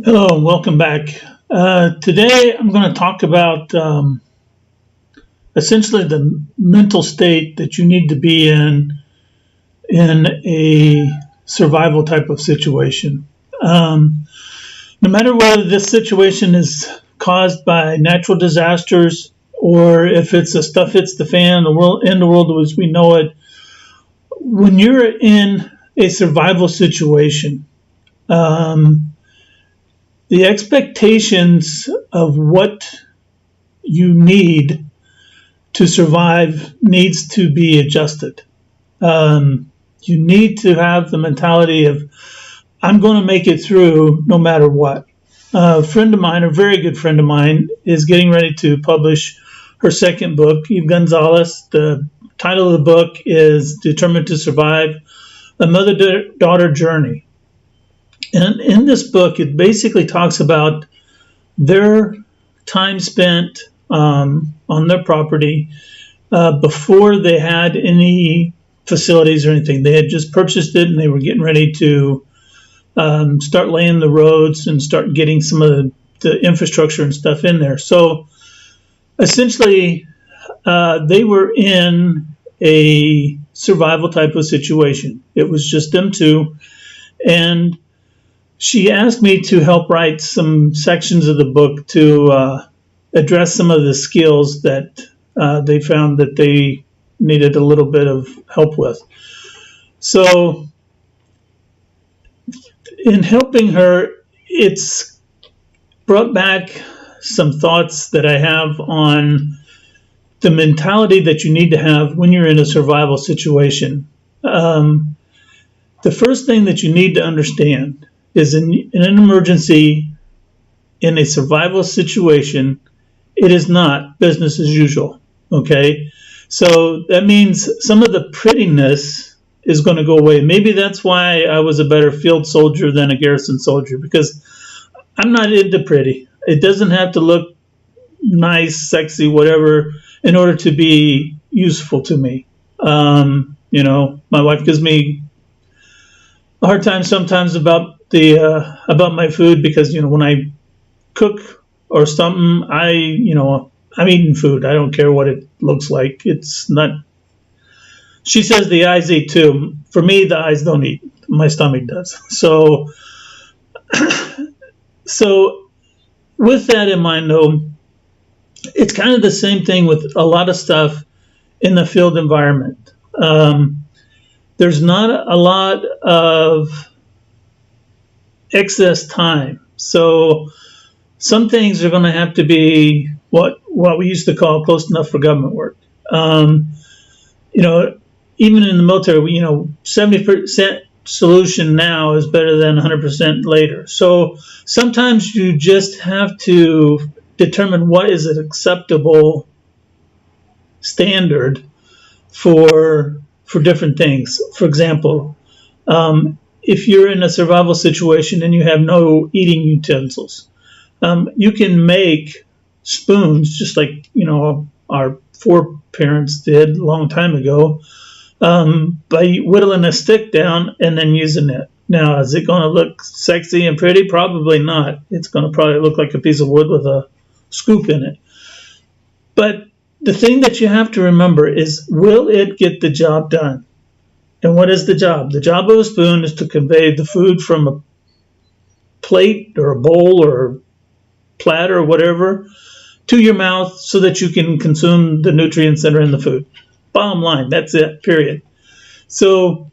Hello and welcome back. Today I'm going to talk about essentially the mental state that you need to be in a survival type of situation. No matter whether this situation is caused by natural disasters or if it's a stuff hits the fan, in the world as we know it, when you're in a survival situation, the expectations of what you need to survive needs to be adjusted. You need to have the mentality of, I'm going to make it through no matter what. A friend of mine, a very good friend of mine, is getting ready to publish her second book, Eve Gonzalez. The title of the book is Determined to Survive, A Mother-Daughter Journey. And in this book, it basically talks about their time spent on their property before they had any facilities or anything. They had just purchased it and they were getting ready to start laying the roads and start getting some of the infrastructure and stuff in there. So essentially, they were in a survival type of situation. It was just them two. And she asked me to help write some sections of the book to address some of the skills that they found that they needed a little bit of help with. So in helping her, it's brought back some thoughts that I have on the mentality that you need to have when you're in a survival situation. The first thing that you need to understand is in an emergency, in a survival situation, it is not business as usual, okay? So that means some of the prettiness is going to go away. Maybe that's why I was a better field soldier than a garrison soldier, because I'm not into pretty. It doesn't have to look nice, sexy, whatever, in order to be useful to me. My wife gives me a hard time sometimes about my food because when I cook or something, I'm eating food. I don't care what it looks like. It's not. She says the eyes eat too. For me, the eyes don't eat. My stomach does. So with that in mind, though, it's kind of the same thing with a lot of stuff in the field environment. There's not a lot of excess time. So some things are going to have to be what we used to call close enough for government work. Even in the military, 70% solution now is better than 100% later. So sometimes you just have to determine what is an acceptable standard for different things. For example, if you're in a survival situation and you have no eating utensils, you can make spoons just like our foreparents did a long time ago by whittling a stick down and then using it. Now, is it going to look sexy and pretty? Probably not. It's going to probably look like a piece of wood with a scoop in it. But the thing that you have to remember is, will it get the job done? And what is the job? The job of a spoon is to convey the food from a plate or a bowl or platter or whatever to your mouth so that you can consume the nutrients that are in the food. Bottom line, that's it, period. So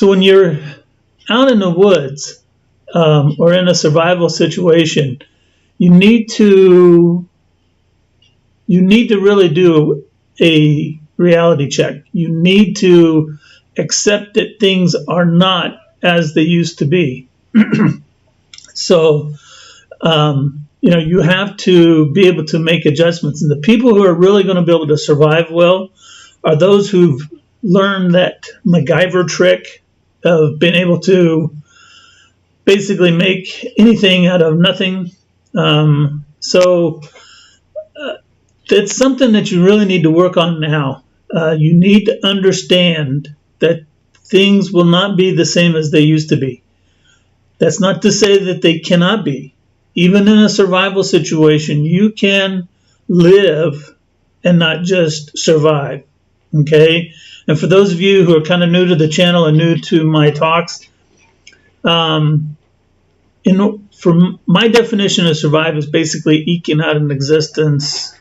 when you're out in the woods or in a survival situation, you need to really do a reality check. You need to accept that things are not as they used to be. So, you have to be able to make adjustments. And the people who are really going to be able to survive well are those who've learned that MacGyver trick of being able to basically make anything out of nothing. It's something that you really need to work on now. You need to understand that things will not be the same as they used to be. That's not to say that they cannot be. Even in a survival situation, you can live and not just survive. Okay? And for those of you who are kind of new to the channel and new to my talks, for my definition of survive is basically eking out an existence,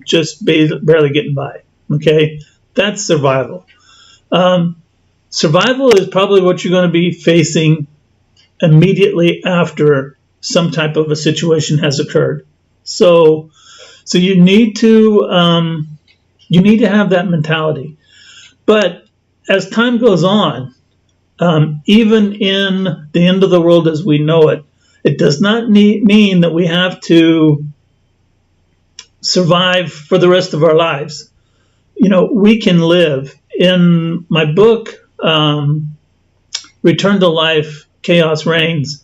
just barely getting by. Okay? That's survival. Survival is probably what you're going to be facing immediately after some type of a situation has occurred. So you need to have that mentality. But as time goes on, even in the end of the world as we know it, it does not mean that we have to survive for the rest of our lives. We can live. In my book, Return to Life, Chaos Reigns,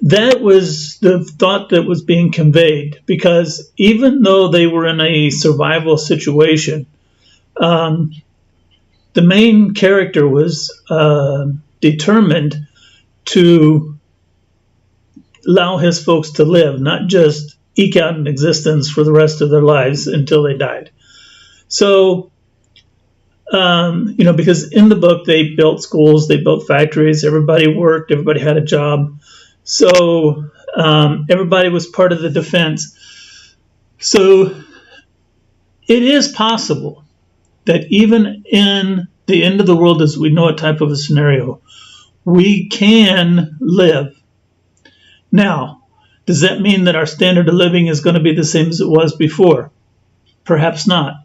that was the thought that was being conveyed, because even though they were in a survival situation, the main character was determined to allow his folks to live, not just eke out an existence for the rest of their lives until they died. So, because in the book they built schools, they built factories, everybody worked, everybody had a job. So everybody was part of the defense. So it is possible that even in the end of the world as we know it type of a scenario, we can live. Now, does that mean that our standard of living is going to be the same as it was before? Perhaps not.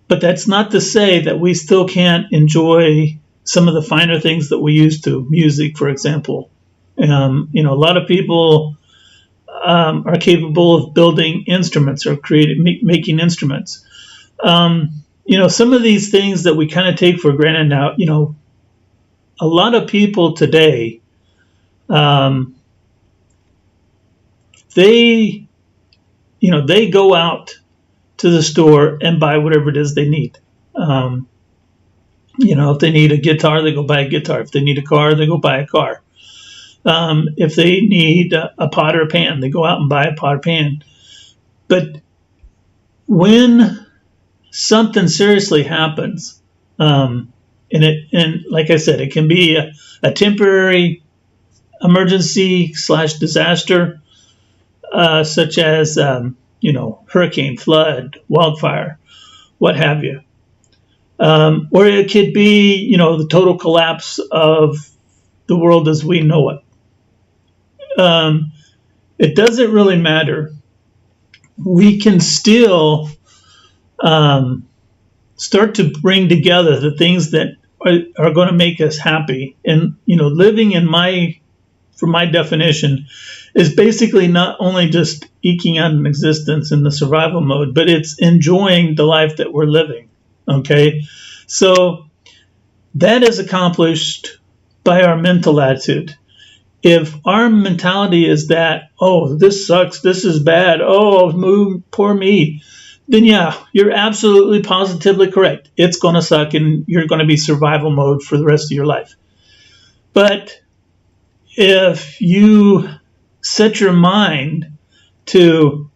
But that's not to say that we still can't enjoy some of the finer things that we used to. Music, for example. A lot of people are capable of building instruments or making instruments. Some of these things that we kind of take for granted now, a lot of people today, they go out to the store and buy whatever it is they need. If they need a guitar, they go buy a guitar. If they need a car, they go buy a car. If they need a pot or a pan, they go out and buy a pot or pan. But when something seriously happens, and like I said, it can be a temporary emergency / disaster, such as hurricane, flood, wildfire, what have you. Or it could be, the total collapse of the world as we know it. It doesn't really matter. We can still start to bring together the things that are going to make us happy. And, living for my definition, is basically not only just eking out an existence in the survival mode, but it's enjoying the life that we're living. Okay? So that is accomplished by our mental attitude. If our mentality is that, oh, this sucks, this is bad, oh, poor me, then yeah, you're absolutely positively correct. It's going to suck and you're going to be survival mode for the rest of your life. But if you set your mind to,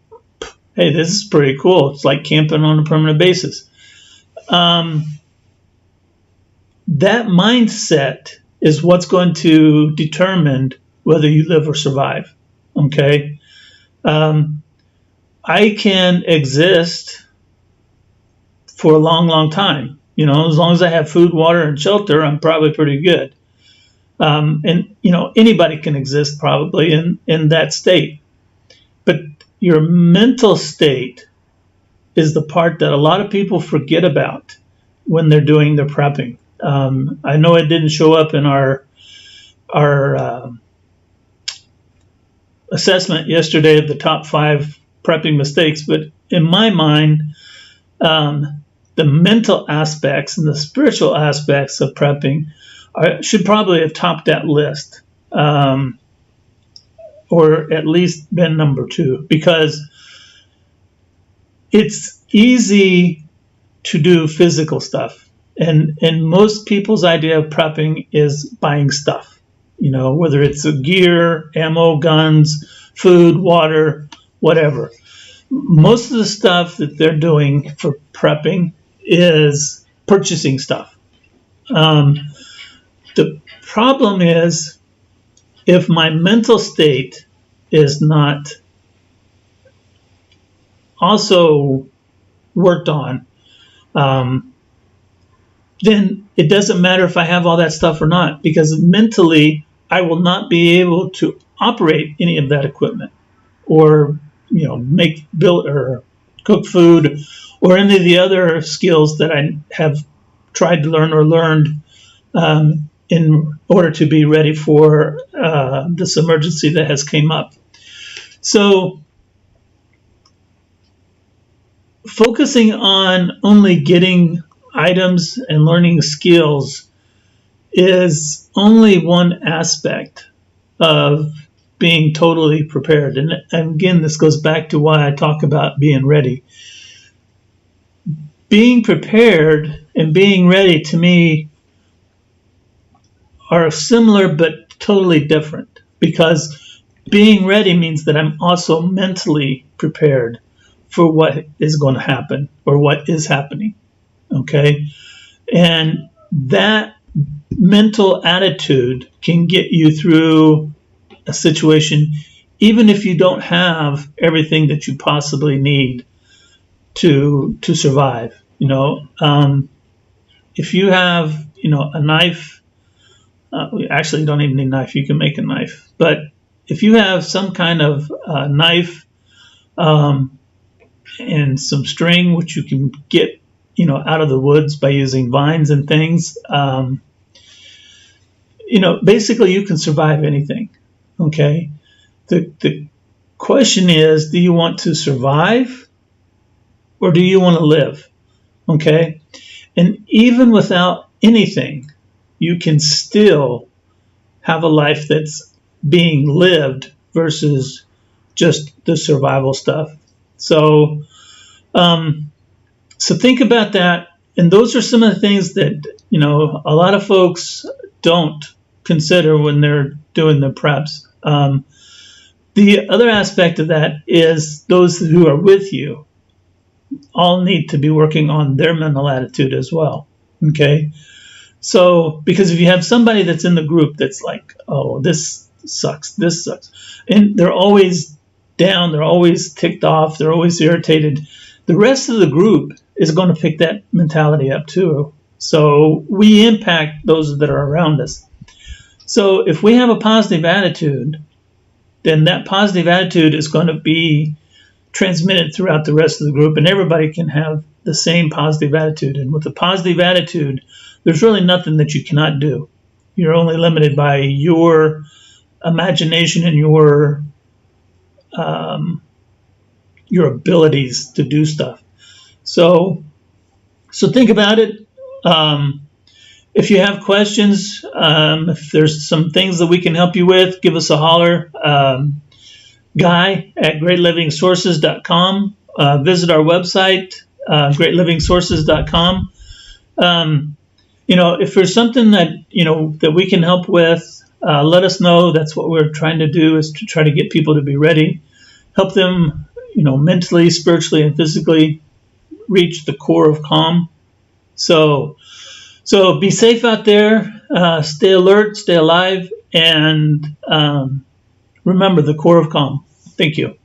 hey, this is pretty cool, it's like camping on a permanent basis, that mindset is what's going to determine whether you live or survive. Okay? I can exist for a long, long time. As long as I have food, water, and shelter, I'm probably pretty good. Anybody can exist probably in that state. But your mental state is the part that a lot of people forget about when they're doing their prepping. I know it didn't show up in our assessment yesterday of the top 5 prepping mistakes, but in my mind, the mental aspects and the spiritual aspects of prepping should probably have topped that list, or at least been number 2, because it's easy to do physical stuff. And most people's idea of prepping is buying stuff. whether it's gear, ammo, guns, food, water, whatever. Most of the stuff that they're doing for prepping is purchasing stuff. The problem is if my mental state is not also worked on, then it doesn't matter if I have all that stuff or not, because mentally I will not be able to operate any of that equipment or build or cook food or any of the other skills that I have tried to learn or learned in order to be ready for this emergency that has came up. So focusing on only getting items and learning skills is only one aspect of being totally prepared. And again, this goes back to why I talk about being ready. Being prepared and being ready, to me, are similar but totally different, because being ready means that I'm also mentally prepared for what is going to happen or what is happening. Okay? And that mental attitude can get you through a situation, even if you don't have everything that you possibly need to survive. If you have a knife, actually you don't even need a knife, you can make a knife, but if you have some kind of knife and some string, which you can get out of the woods by using vines and things, basically you can survive anything. Okay, the question is, do you want to survive or do you want to live? Okay, and even without anything, you can still have a life that's being lived versus just the survival stuff. So think about that. And those are some of the things that, a lot of folks don't consider when they're doing the preps. The other aspect of that is those who are with you all need to be working on their mental attitude as well. Okay. So, because if you have somebody that's in the group that's like, oh, this sucks, and they're always down, they're always ticked off, they're always irritated, the rest of the group is going to pick that mentality up too. So we impact those that are around us. So if we have a positive attitude, then that positive attitude is going to be transmitted throughout the rest of the group, and everybody can have the same positive attitude. And with a positive attitude, there's really nothing that you cannot do. You're only limited by your imagination and your abilities to do stuff. So think about it. If you have questions, if there's some things that we can help you with, give us a holler. Guy at greatlivingsources.com. Visit our website, greatlivingsources.com. If there's something that, that we can help with, let us know. That's what we're trying to do, is to try to get people to be ready, help them, mentally, spiritually, and physically reach the core of calm. So be safe out there, stay alert, stay alive, and remember the core of calm. Thank you.